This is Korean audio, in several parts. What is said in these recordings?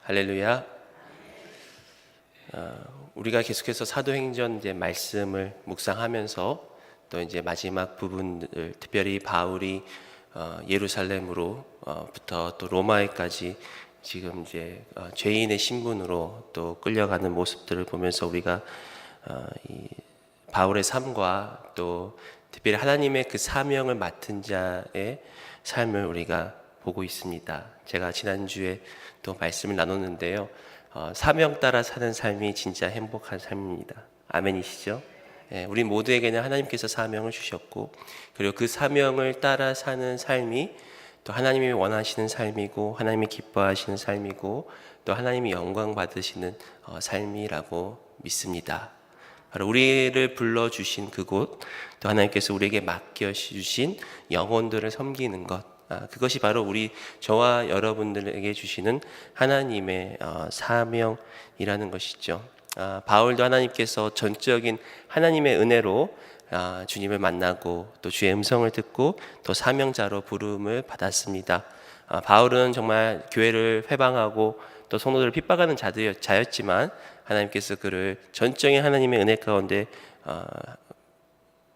할렐루야. 우리가 계속해서 사도행전 이제 말씀을 묵상하면서 또 이제 마지막 부분들, 특별히 바울이 예루살렘으로부터 또 로마에까지 지금 이제 죄인의 신분으로 또 끌려가는 모습들을 보면서 우리가 이 바울의 삶과 또 특별히 하나님의 그 사명을 맡은 자의 삶을 우리가 보고 있습니다. 제가 지난주에 또 말씀을 나눴는데요. 사명 따라 사는 삶이 진짜 행복한 삶입니다. 아멘이시죠? 우리 모두에게는 하나님께서 사명을 주셨고, 그리고 그 사명을 따라 사는 삶이 또 하나님이 원하시는 삶이고, 하나님이 기뻐하시는 삶이고, 또 하나님이 영광 받으시는 삶이라고 믿습니다. 바로 우리를 불러주신 그곳, 또 하나님께서 우리에게 맡겨주신 영혼들을 섬기는 것, 그것이 바로 저와 여러분들에게 주시는 하나님의 사명이라는 것이죠. 바울도 하나님께서 전적인 하나님의 은혜로 주님을 만나고 또 주의 음성을 듣고 또 사명자로 부름을 받았습니다. 바울은 정말 교회를 회방하고 또 성도들을 핍박하는 자였지만 하나님께서 그를 전적인 하나님의 은혜 가운데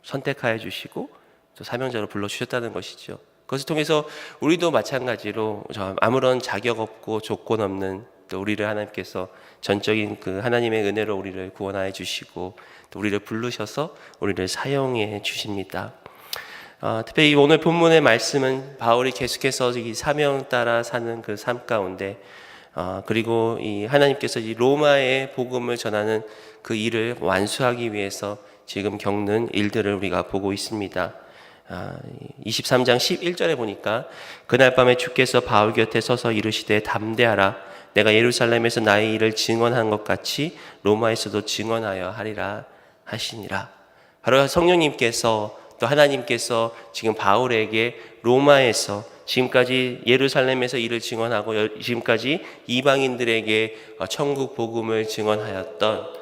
선택하여 주시고 또 사명자로 불러주셨다는 것이죠. 그것을 통해서 우리도 마찬가지로 아무런 자격 없고 조건 없는 또 우리를 하나님께서 전적인 그 하나님의 은혜로 우리를 구원하여 주시고 또 우리를 부르셔서 우리를 사용해 주십니다. 특별히 오늘 본문의 말씀은 바울이 계속해서 이 사명 따라 사는 그 삶 가운데 그리고 이 하나님께서 이 로마의 복음을 전하는 그 일을 완수하기 위해서 지금 겪는 일들을 우리가 보고 있습니다. 23장 11절에 보니까 그날 밤에 주께서 바울 곁에 서서 이르시되 담대하라 내가 예루살렘에서 나의 일을 증언한 것 같이 로마에서도 증언하여 하리라 하시니라. 바로 성령님께서 또 하나님께서 지금 바울에게 로마에서 지금까지 예루살렘에서 일을 증언하고 지금까지 이방인들에게 천국 복음을 증언하였던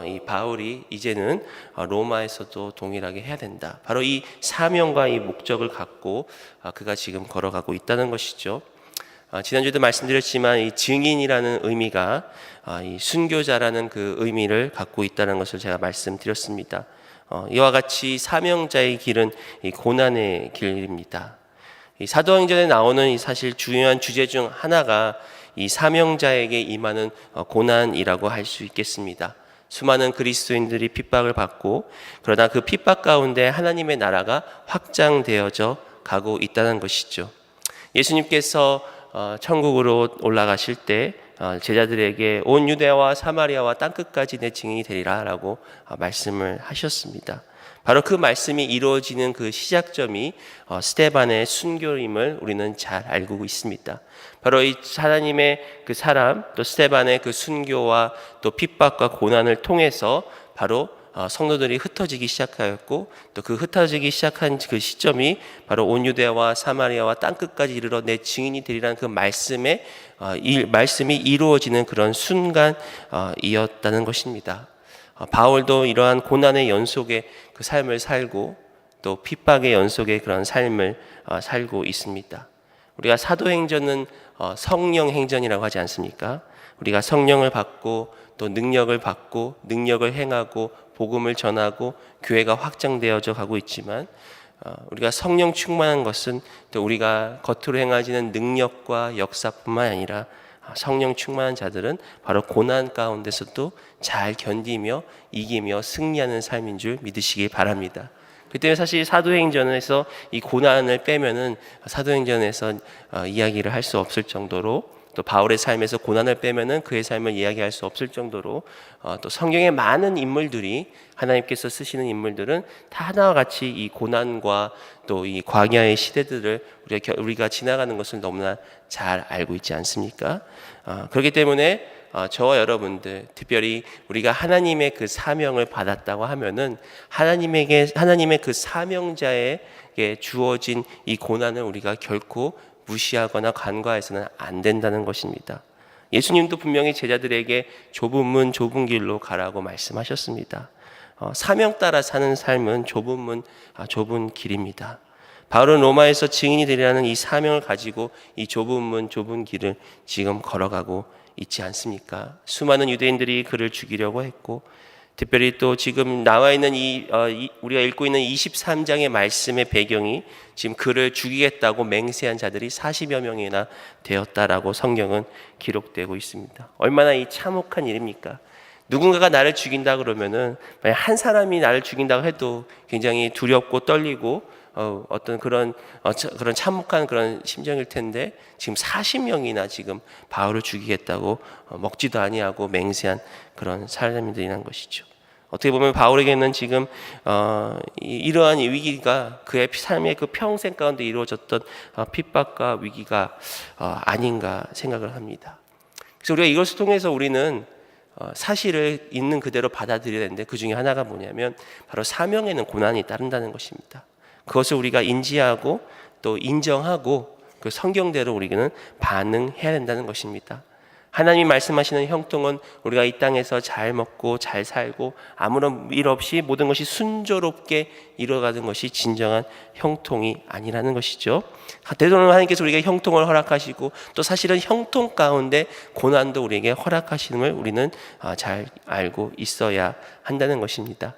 이 바울이 이제는 로마에서도 동일하게 해야 된다. 바로 이 사명과 이 목적을 갖고 그가 지금 걸어가고 있다는 것이죠. 지난주에도 말씀드렸지만 이 증인이라는 의미가 이 순교자라는 그 의미를 갖고 있다는 것을 제가 말씀드렸습니다. 이와 같이 사명자의 길은 이 고난의 길입니다. 이 사도행전에 나오는 이 사실 중요한 주제 중 하나가 이 사명자에게 임하는 고난이라고 할 수 있겠습니다. 수많은 그리스도인들이 핍박을 받고 그러나 그 핍박 가운데 하나님의 나라가 확장되어져 가고 있다는 것이죠. 예수님께서 천국으로 올라가실 때 제자들에게 온 유대와 사마리아와 땅끝까지 내 증인이 되리라 라고 말씀을 하셨습니다. 바로 그 말씀이 이루어지는 그 시작점이 스데반의 순교임을 우리는 잘 알고 있습니다. 바로 이 하나님의 그 사람 또 스데반의 그 순교와 또 핍박과 고난을 통해서 바로 성도들이 흩어지기 시작하였고 또 그 흩어지기 시작한 그 시점이 바로 온 유대와 사마리아와 땅끝까지 이르러 내 증인이 되리라는 그 말씀이 이루어지는 그런 순간이었다는 것입니다. 바울도 이러한 고난의 연속의 그 삶을 살고 또 핍박의 연속의 그런 삶을 살고 있습니다. 우리가 사도행전은 성령 행전이라고 하지 않습니까? 우리가 성령을 받고 또 능력을 받고 능력을 행하고 복음을 전하고 교회가 확장되어져 가고 있지만 우리가 성령 충만한 것은 또 우리가 겉으로 행하지는 능력과 역사뿐만 아니라 성령 충만한 자들은 바로 고난 가운데서도 잘 견디며 이기며 승리하는 삶인 줄 믿으시기 바랍니다. 그 때문에 사실 사도행전에서 이 고난을 빼면은 사도행전에서 이야기를 할 수 없을 정도로 또 바울의 삶에서 고난을 빼면은 그의 삶을 이야기할 수 없을 정도로 또 성경의 많은 인물들이 하나님께서 쓰시는 인물들은 다 하나와 같이 이 고난과 또 이 광야의 시대들을 우리가 지나가는 것을 너무나 잘 알고 있지 않습니까? 그렇기 때문에 저와 여러분들 특별히 우리가 하나님의 그 사명을 받았다고 하면은 하나님의 그 사명자에게 주어진 이 고난을 우리가 결코 무시하거나 간과해서는 안 된다는 것입니다. 예수님도 분명히 제자들에게 좁은 문 좁은 길로 가라고 말씀하셨습니다. 사명 따라 사는 삶은 좁은 문 좁은 길입니다. 바울은 로마에서 증인이 되리라는 이 사명을 가지고 이 좁은 문 좁은 길을 지금 걸어가고 있지 않습니까? 수많은 유대인들이 그를 죽이려고 했고, 특별히 또 지금 나와 있는 우리가 읽고 있는 23장의 말씀의 배경이 지금 그를 죽이겠다고 맹세한 자들이 40여 명이나 되었다라고 성경은 기록되고 있습니다. 얼마나 이 참혹한 일입니까? 누군가가 나를 죽인다 그러면은 만약 한 사람이 나를 죽인다고 해도 굉장히 두렵고 떨리고 어떤 그런 참혹한 그런 심정일 텐데, 지금 40명이나 지금 바울을 죽이겠다고 먹지도 아니하고 맹세한 그런 사람들이란 것이죠. 어떻게 보면 바울에게는 지금 이러한 위기가 그의 삶의 그 평생 가운데 이루어졌던 핍박과 위기가 아닌가 생각을 합니다. 그래서 우리가 이것을 통해서 우리는 사실을 있는 그대로 받아들여야 되는데, 그 중에 하나가 뭐냐면 바로 사명에는 고난이 따른다는 것입니다. 그것을 우리가 인지하고 또 인정하고 그 성경대로 우리는 반응해야 된다는 것입니다. 하나님이 말씀하시는 형통은 우리가 이 땅에서 잘 먹고 잘 살고 아무런 일 없이 모든 것이 순조롭게 이루어가는 것이 진정한 형통이 아니라는 것이죠. 때로는 하나님께서 우리에게 형통을 허락하시고 또 사실은 형통 가운데 고난도 우리에게 허락하시는 걸 우리는 잘 알고 있어야 한다는 것입니다.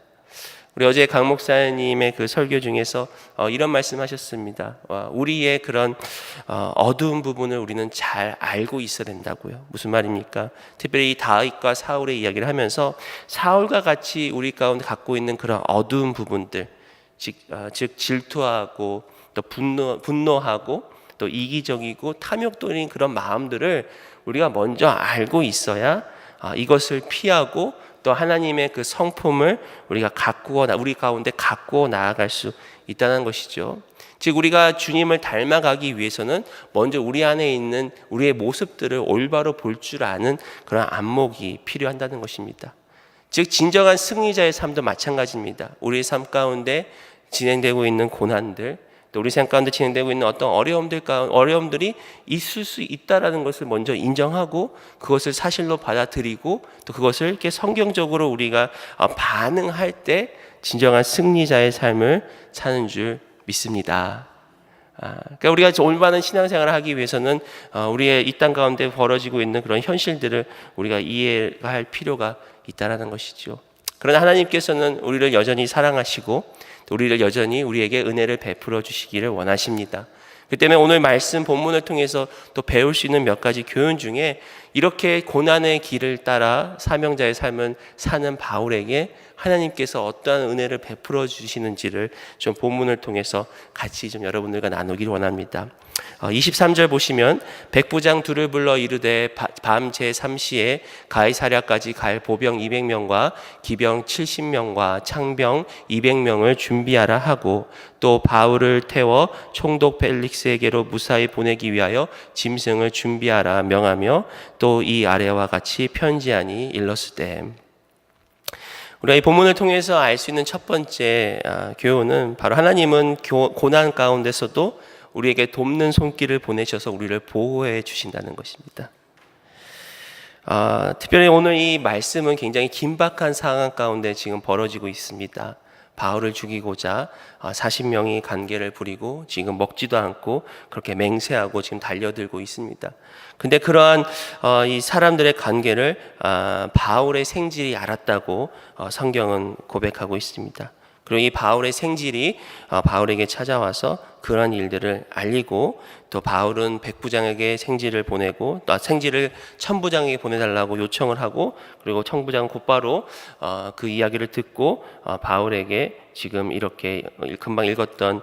우리 어제 강 목사님의 그 설교 중에서 이런 말씀하셨습니다. 우리의 그런 어두운 부분을 우리는 잘 알고 있어야 된다고요. 무슨 말입니까? 특별히 다윗과 사울의 이야기를 하면서 사울과 같이 우리 가운데 갖고 있는 그런 어두운 부분들, 즉 질투하고 또 분노하고 또 이기적이고 탐욕적인 그런 마음들을 우리가 먼저 알고 있어야 이것을 피하고 또 하나님의 그 성품을 우리 가운데 갖고 나아갈 수 있다는 것이죠. 즉 우리가 주님을 닮아가기 위해서는 먼저 우리 안에 있는 우리의 모습들을 올바로 볼 줄 아는 그런 안목이 필요한다는 것입니다. 즉 진정한 승리자의 삶도 마찬가지입니다. 우리의 삶 가운데 진행되고 있는 고난들, 또 우리 삶 가운데 진행되고 있는 어떤 어려움들이 있을 수 있다라는 것을 먼저 인정하고 그것을 사실로 받아들이고 또 그것을 이렇게 성경적으로 우리가 반응할 때 진정한 승리자의 삶을 사는 줄 믿습니다. 그러니까 우리가 올바른 신앙생활을 하기 위해서는 우리의 이 땅 가운데 벌어지고 있는 그런 현실들을 우리가 이해할 필요가 있다라는 것이죠. 그러나 하나님께서는 우리를 여전히 사랑하시고 우리를 여전히 우리에게 은혜를 베풀어 주시기를 원하십니다. 그 때문에 오늘 말씀 본문을 통해서 또 배울 수 있는 몇 가지 교훈 중에 이렇게 고난의 길을 따라 사명자의 삶을 사는 바울에게 하나님께서 어떠한 은혜를 베풀어 주시는지를 좀 본문을 통해서 같이 좀 여러분들과 나누길 원합니다. 23절 보시면 백부장 둘을 불러 이르되 밤 제3시에 가이사랴까지 갈 보병 200명과 기병 70명과 창병 200명을 준비하라 하고 또 바울을 태워 총독 펠릭스에게로 무사히 보내기 위하여 짐승을 준비하라 명하며 또 이 아래와 같이 편지하니 일렀으되. 우리가 이 본문을 통해서 알 수 있는 첫 번째 교훈은 바로 하나님은 고난 가운데서도 우리에게 돕는 손길을 보내셔서 우리를 보호해 주신다는 것입니다. 특별히 오늘 이 말씀은 굉장히 긴박한 상황 가운데 지금 벌어지고 있습니다. 바울을 죽이고자 40명이 간계를 부리고 지금 먹지도 않고 그렇게 맹세하고 지금 달려들고 있습니다. 근데 그러한 이 사람들의 관계를 바울의 생질이 알았다고 성경은 고백하고 있습니다. 그리고 이 바울의 생질이 바울에게 찾아와서 그러한 일들을 알리고 또 바울은 백부장에게 생지를 보내고 또 생지를 천부장에게 보내달라고 요청을 하고 그리고 천부장은 곧바로 그 이야기를 듣고 바울에게 지금 이렇게 금방 읽었던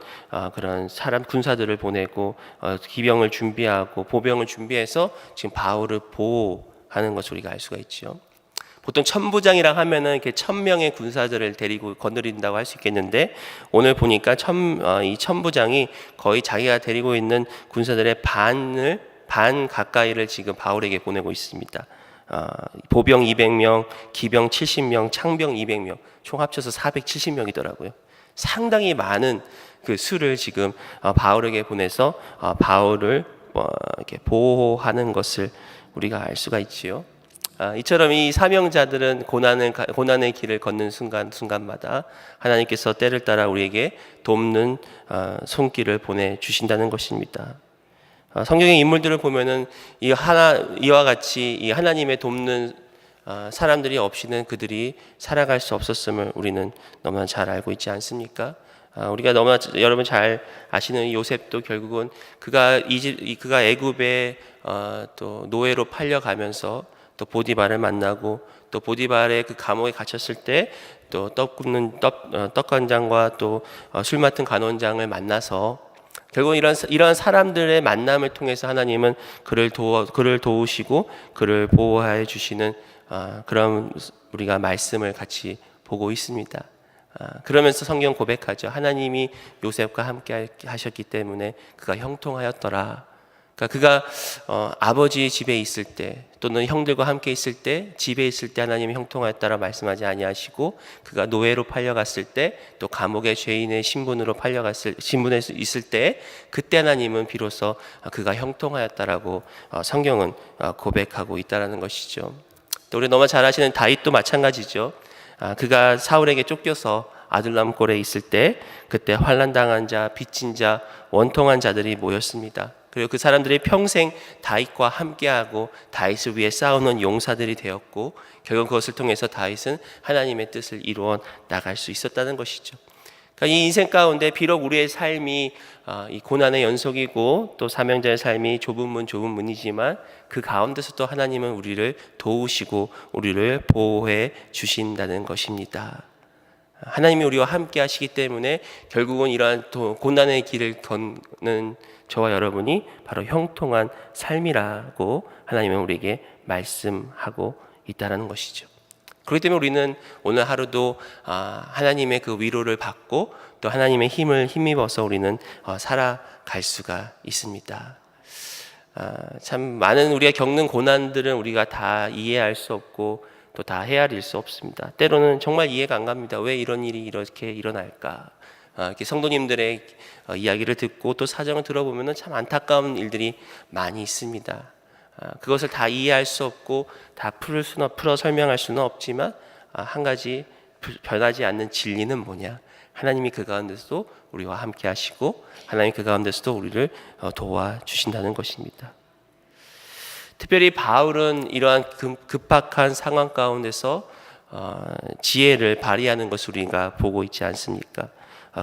그런 사람 군사들을 보내고 기병을 준비하고 보병을 준비해서 지금 바울을 보호하는 것을 우리가 알 수가 있죠. 보통 천부장이라 하면은 이렇게 1000명의 군사들을 데리고 거느린다고 할 수 있겠는데 오늘 보니까 이 천부장이 거의 자기가 데리고 있는 군사들의 반 가까이를 지금 바울에게 보내고 있습니다. 보병 200명, 기병 70명, 창병 200명, 총 합쳐서 470명이더라고요. 상당히 많은 그 수를 지금 바울에게 보내서 바울을 이렇게 보호하는 것을 우리가 알 수가 있지요. 이처럼 이 사명자들은 고난의 길을 걷는 순간마다 하나님께서 때를 따라 우리에게 돕는 손길을 보내주신다는 것입니다. 성경의 인물들을 보면은 이와 같이 이 하나님의 돕는 사람들이 없이는 그들이 살아갈 수 없었음을 우리는 너무나 잘 알고 있지 않습니까? 우리가 너무나 여러분 잘 아시는 요셉도 결국은 그가 애굽에 또 노예로 팔려가면서 또 보디발을 만나고 또 보디발의 그 감옥에 갇혔을 때 또 떡 굽는 떡간장과 또 술 맡은 간원장을 만나서 결국 이러한 사람들의 만남을 통해서 하나님은 그를 도우시고 그를 보호해 주시는 그런 우리가 말씀을 같이 보고 있습니다. 그러면서 성경 고백하죠. 하나님이 요셉과 함께 하셨기 때문에 그가 형통하였더라. 그러니까 그가 아버지 집에 있을 때 또는 형들과 함께 있을 때 집에 있을 때 하나님이 형통하였다라 말씀하지 아니하시고 그가 노예로 팔려갔을 때 또 감옥의 죄인의 신분에 있을 때 그때 하나님은 비로소 그가 형통하였다라고 성경은 고백하고 있다라는 것이죠. 또 우리 너무 잘 아시는 다윗도 마찬가지죠. 그가 사울에게 쫓겨서 아둘람 꼴에 있을 때 그때 환난당한 자, 빚진 자, 원통한 자들이 모였습니다. 그리고 그 사람들이 평생 다윗과 함께하고 다윗을 위해 싸우는 용사들이 되었고 결국 그것을 통해서 다윗은 하나님의 뜻을 이루어 나갈 수 있었다는 것이죠. 그러니까 이 인생 가운데 비록 우리의 삶이 이 고난의 연속이고 또 사명자의 삶이 좁은 문이지만 그 가운데서 또 하나님은 우리를 도우시고 우리를 보호해 주신다는 것입니다. 하나님이 우리와 함께 하시기 때문에 결국은 이러한 고난의 길을 걷는 저와 여러분이 바로 형통한 삶이라고 하나님은 우리에게 말씀하고 있다는 것이죠. 그렇기 때문에 우리는 오늘 하루도 하나님의 그 위로를 받고 또 하나님의 힘을 힘입어서 우리는 살아갈 수가 있습니다. 참 많은 우리가 겪는 고난들은 우리가 다 이해할 수 없고 또 다 헤아릴 수 없습니다. 때로는 정말 이해가 안 갑니다. 왜 이런 일이 이렇게 일어날까? 이렇게 성도님들의 이야기를 듣고 또 사정을 들어보면 참 안타까운 일들이 많이 있습니다. 그것을 다 이해할 수 없고 다 풀어 설명할 수는 없지만 한 가지 변하지 않는 진리는 뭐냐? 하나님이 그 가운데서도 우리와 함께 하시고 하나님 그 가운데서도 우리를 도와주신다는 것입니다. 특별히 바울은 이러한 급박한 상황 가운데서 지혜를 발휘하는 것을 우리가 보고 있지 않습니까?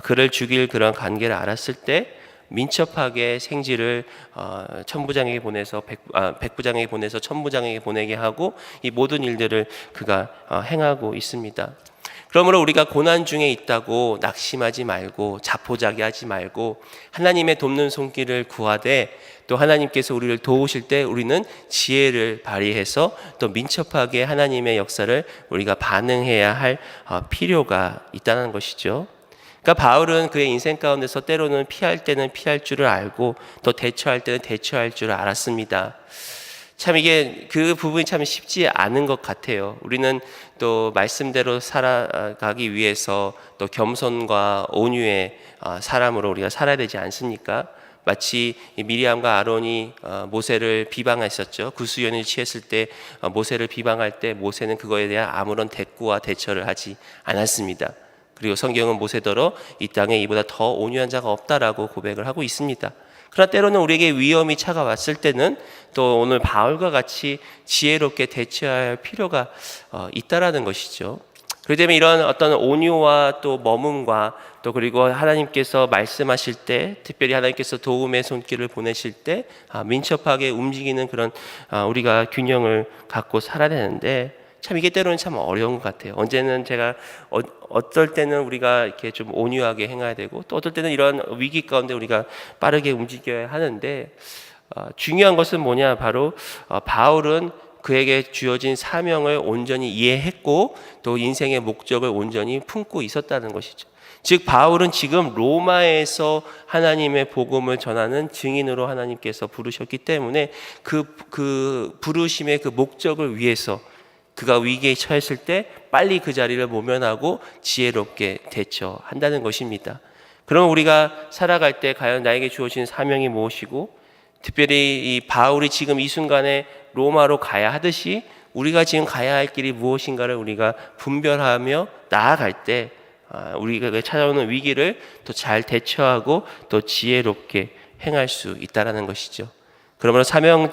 그를 죽일 그런 관계를 알았을 때 민첩하게 생지를 천부장에게 보내서 백부장에게 보내서 천부장에게 보내게 하고 이 모든 일들을 그가 행하고 있습니다. 그러므로 우리가 고난 중에 있다고 낙심하지 말고 자포자기하지 말고 하나님의 돕는 손길을 구하되 또 하나님께서 우리를 도우실 때 우리는 지혜를 발휘해서 또 민첩하게 하나님의 역사를 우리가 반응해야 할 필요가 있다는 것이죠. 그러니까 바울은 그의 인생 가운데서 때로는 피할 때는 피할 줄을 알고 또 대처할 때는 대처할 줄을 알았습니다. 참 이게 그 부분이 참 쉽지 않은 것 같아요. 우리는 또 말씀대로 살아가기 위해서 또 겸손과 온유의 사람으로 우리가 살아야 되지 않습니까? 마치 미리암과 아론이 모세를 비방했었죠. 구수연을 취했을 때 모세를 비방할 때 모세는 그거에 대한 아무런 대꾸와 대처를 하지 않았습니다. 그리고 성경은 모세더러 이 땅에 이보다 더 온유한 자가 없다라고 고백을 하고 있습니다. 그러나 때로는 우리에게 위험이 차가왔을 때는 또 오늘 바울과 같이 지혜롭게 대처할 필요가 있다라는 것이죠. 그렇기 때문에 이런 어떤 온유와 또 머문과 또 그리고 하나님께서 말씀하실 때 특별히 하나님께서 도움의 손길을 보내실 때 민첩하게 움직이는 그런 우리가 균형을 갖고 살아야 되는데 참 이게 때로는 참 어려운 것 같아요. 언제는 제가 어떨 때는 우리가 이렇게 좀 온유하게 행해야 되고 또 어떨 때는 이런 위기 가운데 우리가 빠르게 움직여야 하는데 중요한 것은 뭐냐? 바로 바울은 그에게 주어진 사명을 온전히 이해했고 또 인생의 목적을 온전히 품고 있었다는 것이죠. 즉 바울은 지금 로마에서 하나님의 복음을 전하는 증인으로 하나님께서 부르셨기 때문에 그 부르심의 그 목적을 위해서 그가 위기에 처했을 때 빨리 그 자리를 모면하고 지혜롭게 대처한다는 것입니다. 그럼 우리가 살아갈 때 과연 나에게 주어진 사명이 무엇이고 특별히 이 바울이 지금 이 순간에 로마로 가야 하듯이 우리가 지금 가야 할 길이 무엇인가를 우리가 분별하며 나아갈 때 우리가 찾아오는 위기를 또 잘 대처하고 또 지혜롭게 행할 수 있다라는 것이죠. 그러므로 사명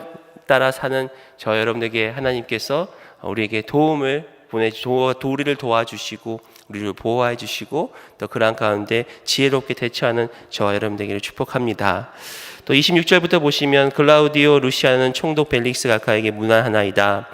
따라 사는 저 여러분에게 하나님께서 우리에게 도움을 우리를 도와주시고 우리를 보호해 주시고 또 그러한 가운데 지혜롭게 대처하는 저와 여러분에게 축복합니다. 또 26절부터 보시면 클라우디오 루시아는 총독 벨릭스 각하에게 문안하나이다.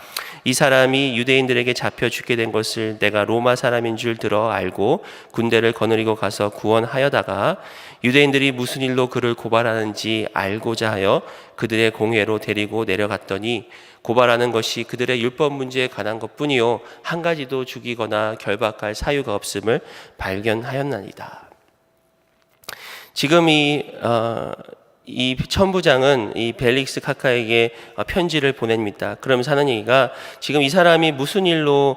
이 사람이 유대인들에게 잡혀 죽게 된 것을 내가 로마 사람인 줄 들어 알고 군대를 거느리고 가서 구원하여다가 유대인들이 무슨 일로 그를 고발하는지 알고자 하여 그들의 공회로 데리고 내려갔더니 고발하는 것이 그들의 율법 문제에 관한 것뿐이요 한 가지도 죽이거나 결박할 사유가 없음을 발견하였나이다. 지금 이 천부장은 이 벨릭스 카카에게 편지를 보냅니다. 그러면서 하는 얘기가 지금 이 사람이 무슨 일로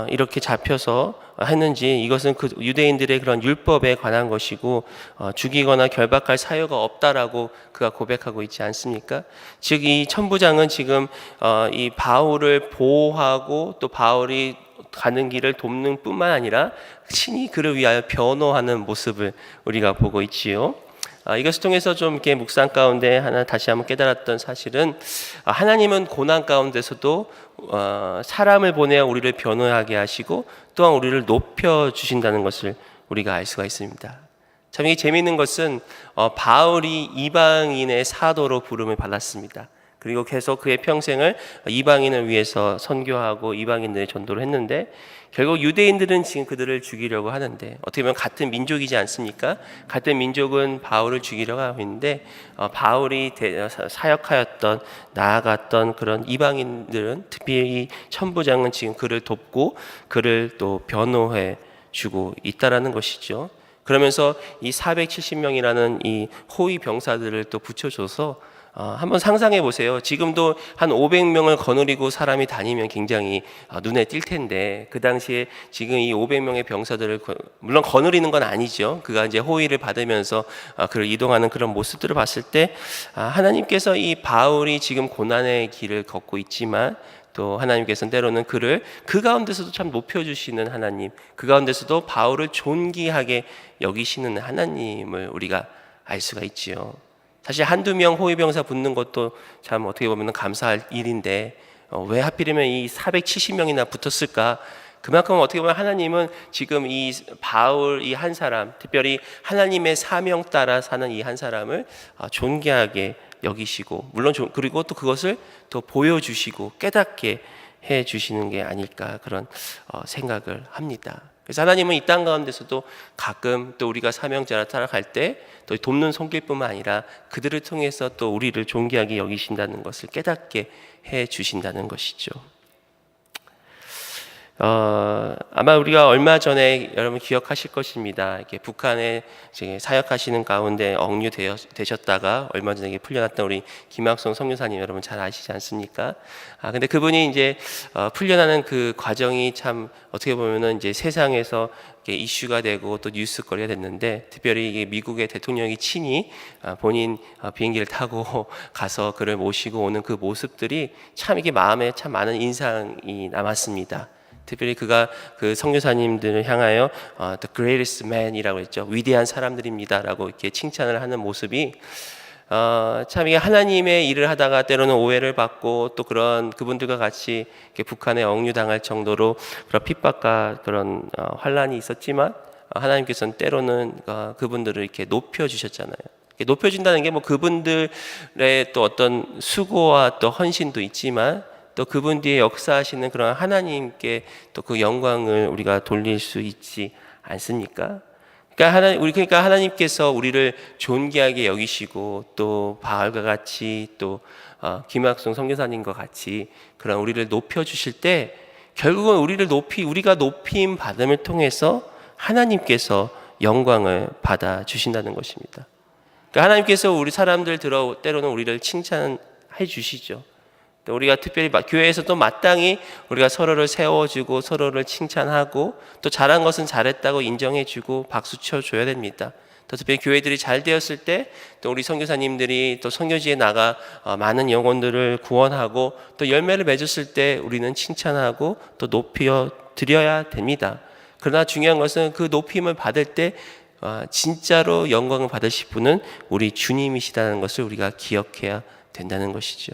이렇게 잡혀서 했는지 이것은 그 유대인들의 그런 율법에 관한 것이고 죽이거나 결박할 사유가 없다라고 그가 고백하고 있지 않습니까? 즉 이 천부장은 지금 이 바울을 보호하고 또 바울이 가는 길을 돕는 뿐만 아니라 친히 그를 위하여 변호하는 모습을 우리가 보고 있지요. 이것을 통해서 좀 이렇게 묵상 가운데 하나 다시 한번 깨달았던 사실은 하나님은 고난 가운데서도 사람을 보내어 우리를 변호하게 하시고 또한 우리를 높여 주신다는 것을 우리가 알 수가 있습니다. 참 이게 재미있는 것은 바울이 이방인의 사도로 부름을 받았습니다. 그리고 계속 그의 평생을 이방인을 위해서 선교하고 이방인들의 전도를 했는데 결국 유대인들은 지금 그들을 죽이려고 하는데 어떻게 보면 같은 민족이지 않습니까? 같은 민족은 바울을 죽이려고 하고 있는데 바울이 사역하였던 나아갔던 그런 이방인들은 특히 천부장은 지금 그를 돕고 그를 또 변호해 주고 있다라는 것이죠. 그러면서 이 470명이라는 이 호위 병사들을 또 붙여줘서 한번 상상해 보세요. 지금도 한 500명을 거느리고 사람이 다니면 굉장히 눈에 띌 텐데 그 당시에 지금 이 500명의 병사들을 물론 거느리는 건 아니죠. 그가 이제 호위를 받으면서 그를 이동하는 그런 모습들을 봤을 때 하나님께서 이 바울이 지금 고난의 길을 걷고 있지만 또 하나님께서는 때로는 그를 그 가운데서도 참 높여주시는 하나님, 그 가운데서도 바울을 존귀하게 여기시는 하나님을 우리가 알 수가 있지요. 사실 한두 명 호위병사 붙는 것도 참 어떻게 보면 감사할 일인데 왜 하필이면 이 470명이나 붙었을까? 그만큼 어떻게 보면 하나님은 지금 이 바울 이 한 사람, 특별히 하나님의 사명 따라 사는 이 한 사람을 존귀하게 여기시고 물론 그리고 또 그것을 또 보여주시고 깨닫게 해주시는 게 아닐까 그런 생각을 합니다. 그래서 하나님은 이 땅 가운데서도 가끔 또 우리가 사명자라 따라갈 때 또 돕는 손길뿐만 아니라 그들을 통해서 또 우리를 존귀하게 여기신다는 것을 깨닫게 해 주신다는 것이죠. 아마 우리가 얼마 전에 여러분 기억하실 것입니다. 이렇게 북한에 사역하시는 가운데 억류되셨다가 얼마 전에 풀려났던 우리 김학성 선교사님 여러분 잘 아시지 않습니까? 근데 그분이 이제 풀려나는 그 과정이 참 어떻게 보면은 이제 세상에서 이슈가 되고 또 뉴스거리가 됐는데 특별히 이게 미국의 대통령이 친히 본인 비행기를 타고 가서 그를 모시고 오는 그 모습들이 참 이게 마음에 참 많은 인상이 남았습니다. 특별히 그가 그 선교사님들을 향하여 the greatest man이라고 했죠. 위대한 사람들입니다라고 이렇게 칭찬을 하는 모습이 참 이게 하나님의 일을 하다가 때로는 오해를 받고 또 그런 그분들과 같이 북한에 억류당할 정도로 그런 핍박과 그런 환란이 있었지만 하나님께서는 때로는 그분들을 이렇게 높여주셨잖아요. 높여준다는 게 뭐 그분들의 또 어떤 수고와 또 헌신도 있지만 또 그분 뒤에 역사하시는 그런 하나님께 또 그 영광을 우리가 돌릴 수 있지 않습니까? 그러니까 하나님께서 우리를 존귀하게 여기시고 또 바울과 같이 또 김학성 선교사님과 같이 그런 우리를 높여 주실 때 결국은 우리가 높임 받음을 통해서 하나님께서 영광을 받아 주신다는 것입니다. 그러니까 하나님께서 우리 사람들 때로는 우리를 칭찬해 주시죠. 또 우리가 특별히 교회에서도 마땅히 우리가 서로를 세워주고 서로를 칭찬하고 또 잘한 것은 잘했다고 인정해주고 박수 쳐줘야 됩니다. 또 특별히 교회들이 잘 되었을 때 또 우리 선교사님들이 또 선교지에 나가 많은 영혼들을 구원하고 또 열매를 맺었을 때 우리는 칭찬하고 또 높여 드려야 됩니다. 그러나 중요한 것은 그 높임을 받을 때 진짜로 영광을 받으실 분은 우리 주님이시다는 것을 우리가 기억해야 된다는 것이죠.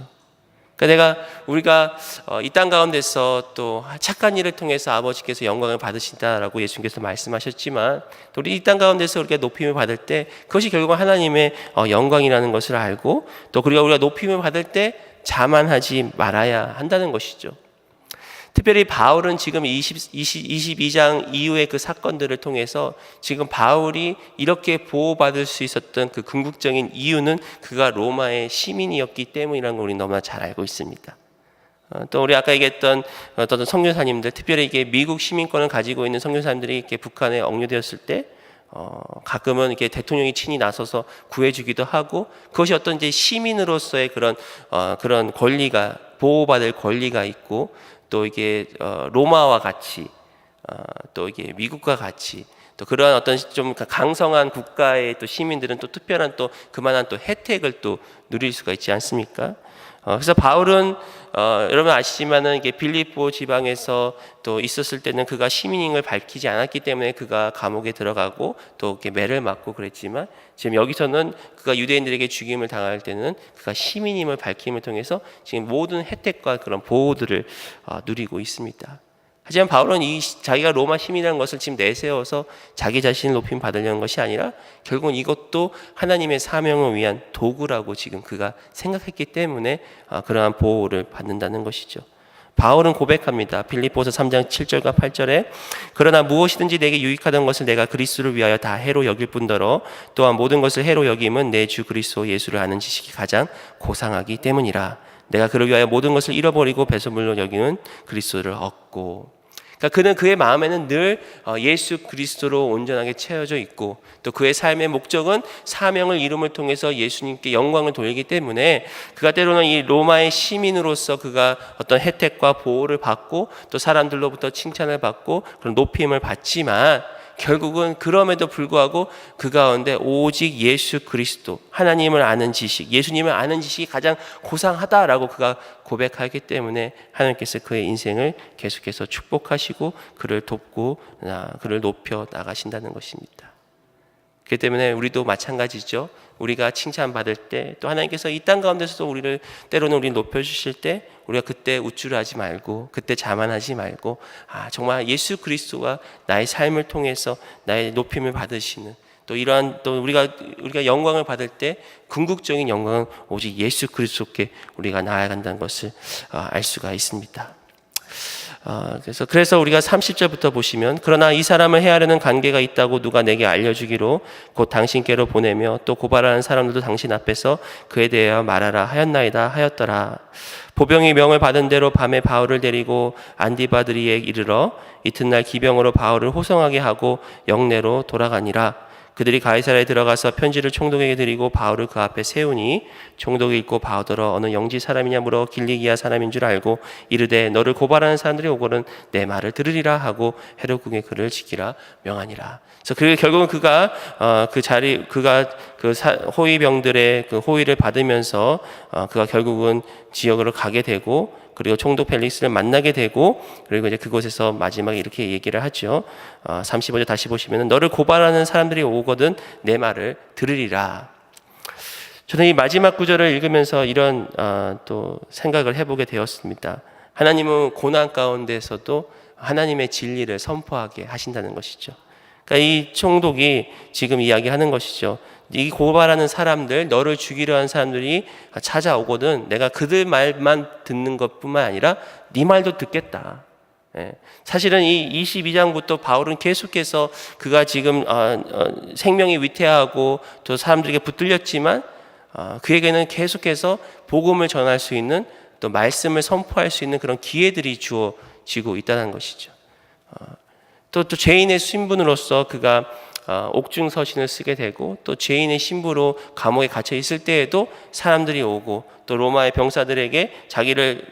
그러니까 우리가 이 땅 가운데서 또 착한 일을 통해서 아버지께서 영광을 받으신다라고 예수님께서 말씀하셨지만, 또 우리 이 땅 가운데서 우리가 높임을 받을 때 그것이 결국은 하나님의 영광이라는 것을 알고, 또 그리고 우리가 높임을 받을 때 자만하지 말아야 한다는 것이죠. 특별히 바울은 지금 22장 이후의 그 사건들을 통해서 지금 바울이 이렇게 보호받을 수 있었던 그 궁극적인 이유는 그가 로마의 시민이었기 때문이라는 걸 우리 너무나 잘 알고 있습니다. 또 우리 아까 얘기했던 어떤 선교사님들, 특별히 이게 미국 시민권을 가지고 있는 선교사님들이 이렇게 북한에 억류되었을 때 가끔은 이렇게 대통령이 친히 나서서 구해주기도 하고, 그것이 어떤 이제 시민으로서의 그런 권리가, 보호받을 권리가 있고, 또 이게 로마와 같이 또 이게 미국과 같이 또 그러한 어떤 좀 강성한 국가의 또 시민들은 또 특별한 또 그만한 또 혜택을 또 누릴 수가 있지 않습니까? 그래서 바울은 여러분 아시지만은 이게 빌립보 지방에서 또 있었을 때는 그가 시민임을 밝히지 않았기 때문에 그가 감옥에 들어가고 또 이렇게 매를 맞고 그랬지만, 지금 여기서는 그가 유대인들에게 죽임을 당할 때는 그가 시민임을 밝힘을 통해서 지금 모든 혜택과 그런 보호들을 누리고 있습니다. 하지만 바울은 자기가 로마 시민이라는 것을 지금 내세워서 자기 자신을 높임 받으려는 것이 아니라 결국은 이것도 하나님의 사명을 위한 도구라고 지금 그가 생각했기 때문에 그러한 보호를 받는다는 것이죠. 바울은 고백합니다. 빌립보서 3장 7절과 8절에 그러나 무엇이든지 내게 유익하던 것을 내가 그리스도를 위하여 다 해로 여길 뿐더러 또한 모든 것을 해로 여김은 내 주 그리스도 예수를 아는 지식이 가장 고상하기 때문이라. 내가 그를 위하여 모든 것을 잃어버리고 배설물로 여기는 그리스도를 얻고. 그러니까 그는 그의 마음에는 늘 예수 그리스도로 온전하게 채워져 있고, 또 그의 삶의 목적은 사명을 이룸을 통해서 예수님께 영광을 돌리기 때문에 그가 때로는 이 로마의 시민으로서 그가 어떤 혜택과 보호를 받고 또 사람들로부터 칭찬을 받고 그런 높임을 받지만, 결국은 그럼에도 불구하고 그 가운데 오직 예수 그리스도, 하나님을 아는 지식, 예수님을 아는 지식이 가장 고상하다라고 그가 고백하기 때문에 하나님께서 그의 인생을 계속해서 축복하시고 그를 돕고 그를 높여 나가신다는 것입니다. 그렇기 때문에 우리도 마찬가지죠. 우리가 칭찬받을 때, 또 하나님께서 이 땅 가운데서도 때로는 우리를 높여주실 때 우리가 그때 우쭐하지 말고, 그때 자만하지 말고, 정말 예수 그리스도가 나의 삶을 통해서 나의 높임을 받으시는, 또 이러한 또 우리가 영광을 받을 때 궁극적인 영광은 오직 예수 그리스도께 우리가 나아간다는 것을 알 수가 있습니다. 그래서 우리가 30절부터 보시면 그러나 이 사람을 해하려는 관계가 있다고 누가 내게 알려주기로 곧 당신께로 보내며 또 고발하는 사람들도 당신 앞에서 그에 대하여 말하라 하였나이다 하였더라. 보병이 명을 받은 대로 밤에 바울을 데리고 안디바드리에 이르러 이튿날 기병으로 바울을 호송하게 하고 영내로 돌아가니라. 그들이 가이사랴에 들어가서 편지를 총독에게 드리고 바울을 그 앞에 세우니 총독이 읽고 바울더러 어느 영지 사람이냐 물어 길리기아 사람인 줄 알고 이르되 너를 고발하는 사람들이 오거든 내 말을 들으리라 하고 헤롯궁에 그를 지키라 명하니라. 그래서 결국은 그가 호위병들의 그 호위를 받으면서 그가 결국은 지역으로 가게 되고, 그리고 총독 펠릭스를 만나게 되고, 그리고 이제 그곳에서 마지막에 이렇게 얘기를 하죠. 35절 다시 보시면 너를 고발하는 사람들이 오거든 내 말을 들으리라. 저는 이 마지막 구절을 읽으면서 이런 또 생각을 해보게 되었습니다. 하나님은 고난 가운데서도 하나님의 진리를 선포하게 하신다는 것이죠. 그러니까 이 총독이 지금 이야기하는 것이죠. 이 고발하는 사람들, 너를 죽이려 하는 사람들이 찾아오거든 내가 그들 말만 듣는 것뿐만 아니라 네 말도 듣겠다. 사실은 이 22장부터 바울은 계속해서 그가 지금 생명이 위태하고 또 사람들에게 붙들렸지만 그에게는 계속해서 복음을 전할 수 있는, 또 말씀을 선포할 수 있는 그런 기회들이 주어지고 있다는 것이죠. 또 죄인의 신분으로서 그가 옥중 서신을 쓰게 되고, 또 죄인의 신부로 감옥에 갇혀 있을 때에도 사람들이 오고, 또 로마의 병사들에게 자기를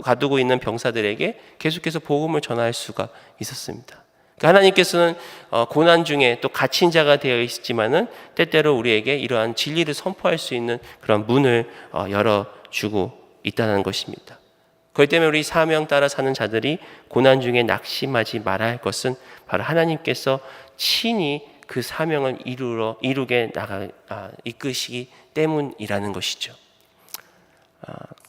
가두고 있는 병사들에게 계속해서 복음을 전할 수가 있었습니다. 그러니까 하나님께서는 고난 중에 또 갇힌 자가 되어 있지만은 때때로 우리에게 이러한 진리를 선포할 수 있는 그런 문을 열어주고 있다는 것입니다. 그렇기 때문에 우리 사명 따라 사는 자들이 고난 중에 낙심하지 말아야 할 것은 바로 하나님께서 친히 그 사명을 이루게 이끄시기 때문이라는 것이죠.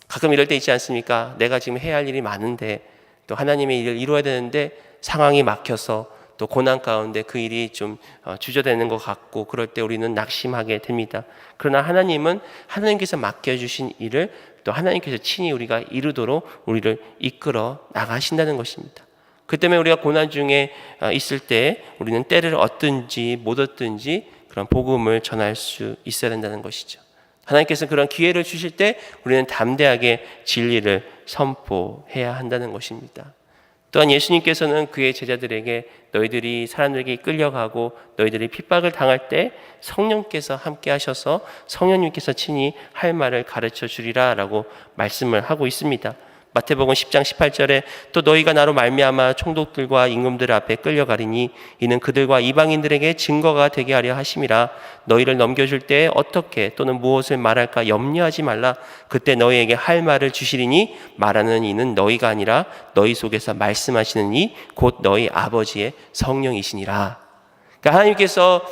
가끔 이럴 때 있지 않습니까? 내가 지금 해야 할 일이 많은데 또 하나님의 일을 이루어야 되는데 상황이 막혀서 또 고난 가운데 그 일이 좀 주저되는 것 같고, 그럴 때 우리는 낙심하게 됩니다. 그러나 하나님은 하나님께서 맡겨주신 일을 또 하나님께서 친히 우리가 이루도록 우리를 이끌어 나가신다는 것입니다. 그 때문에 우리가 고난 중에 있을 때 우리는 때를 얻든지 못 얻든지 그런 복음을 전할 수 있어야 된다는 것이죠. 하나님께서 그런 기회를 주실 때 우리는 담대하게 진리를 선포해야 한다는 것입니다. 또한 예수님께서는 그의 제자들에게 너희들이 사람들에게 끌려가고 너희들이 핍박을 당할 때 성령께서 함께 하셔서 성령님께서 친히 할 말을 가르쳐 주리라 라고 말씀을 하고 있습니다. 마태복음 10장 18절에 또 너희가 나로 말미암아 총독들과 임금들 앞에 끌려가리니 이는 그들과 이방인들에게 증거가 되게 하려 하심이라. 너희를 넘겨줄 때 어떻게 또는 무엇을 말할까 염려하지 말라. 그때 너희에게 할 말을 주시리니 말하는 이는 너희가 아니라 너희 속에서 말씀하시는 이 곧 너희 아버지의 성령이시니라. 그러니까 하나님께서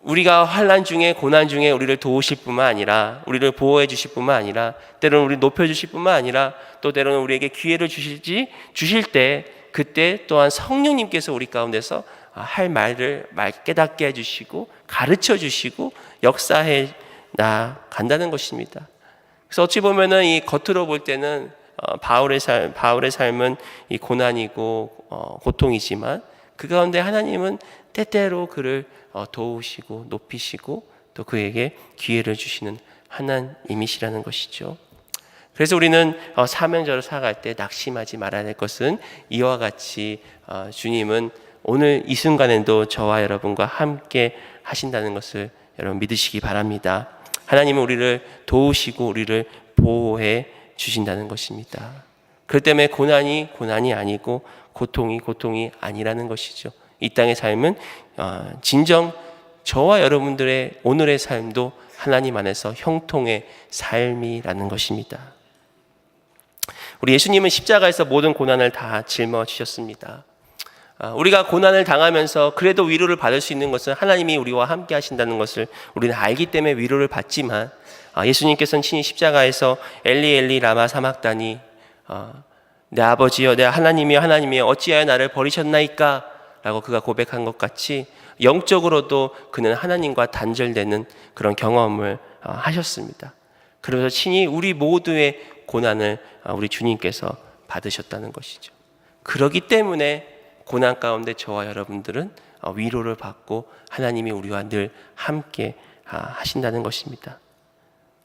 우리가 환난 중에 고난 중에 우리를 도우실 뿐만 아니라 우리를 보호해 주실 뿐만 아니라 때로는 우리를 높여 주실 뿐만 아니라 또 때로는 우리에게 기회를 주실 때 그때 또한 성령님께서 우리 가운데서 할 말을 깨닫게 해주시고 가르쳐 주시고 역사해 나간다는 것입니다. 그래서 어찌 보면은 이 겉으로 볼 때는 바울의 삶은 이 고난이고 고통이지만 그 가운데 하나님은 때때로 그를 도우시고 높이시고 또 그에게 기회를 주시는 하나님이시라는 것이죠. 그래서 우리는 사명자로 살아갈 때 낙심하지 말아야 할 것은 이와 같이 주님은 오늘 이 순간에도 저와 여러분과 함께 하신다는 것을 여러분 믿으시기 바랍니다. 하나님은 우리를 도우시고 우리를 보호해 주신다는 것입니다. 그렇기 때문에 고난이 아니고 고통이 아니라는 것이죠. 이 땅의 삶은 진정 저와 여러분들의 오늘의 삶도 하나님 안에서 형통의 삶이라는 것입니다. 우리 예수님은 십자가에서 모든 고난을 다 짊어지셨습니다. 우리가 고난을 당하면서 그래도 위로를 받을 수 있는 것은 하나님이 우리와 함께 하신다는 것을 우리는 알기 때문에 위로를 받지만 예수님께서는 친히 십자가에서 엘리 엘리 라마 사막다니 내 아버지여 내 하나님이여 어찌하여 나를 버리셨나이까 라고 그가 고백한 것 같이 영적으로도 그는 하나님과 단절되는 그런 경험을 하셨습니다. 그러면서 친히 우리 모두의 고난을 우리 주님께서 받으셨다는 것이죠. 그렇기 때문에 고난 가운데 저와 여러분들은 위로를 받고 하나님이 우리와 늘 함께 하신다는 것입니다.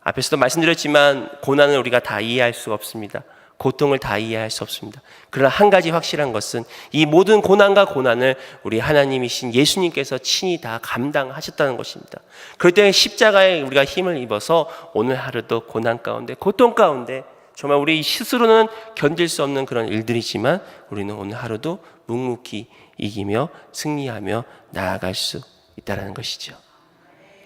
앞에서도 말씀드렸지만 고난을 우리가 다 이해할 수가 없습니다. 고통을 다 이해할 수 없습니다. 그러나 한 가지 확실한 것은 이 모든 고난과 고난을 우리 하나님이신 예수님께서 친히 다 감당하셨다는 것입니다. 그럴 때 십자가에 우리가 힘을 입어서 오늘 하루도 고난 가운데 고통 가운데 정말 우리 스스로는 견딜 수 없는 그런 일들이지만 우리는 오늘 하루도 묵묵히 이기며 승리하며 나아갈 수 있다는 것이죠.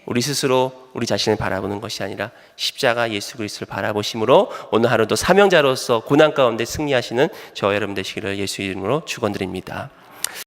우리 스스로 우리 자신을 바라보는 것이 아니라 십자가 예수 그리스도를 바라보심으로 오늘 하루도 사명자로서 고난 가운데 승리하시는 저와 여러분 되시기를 예수 이름으로 축원드립니다.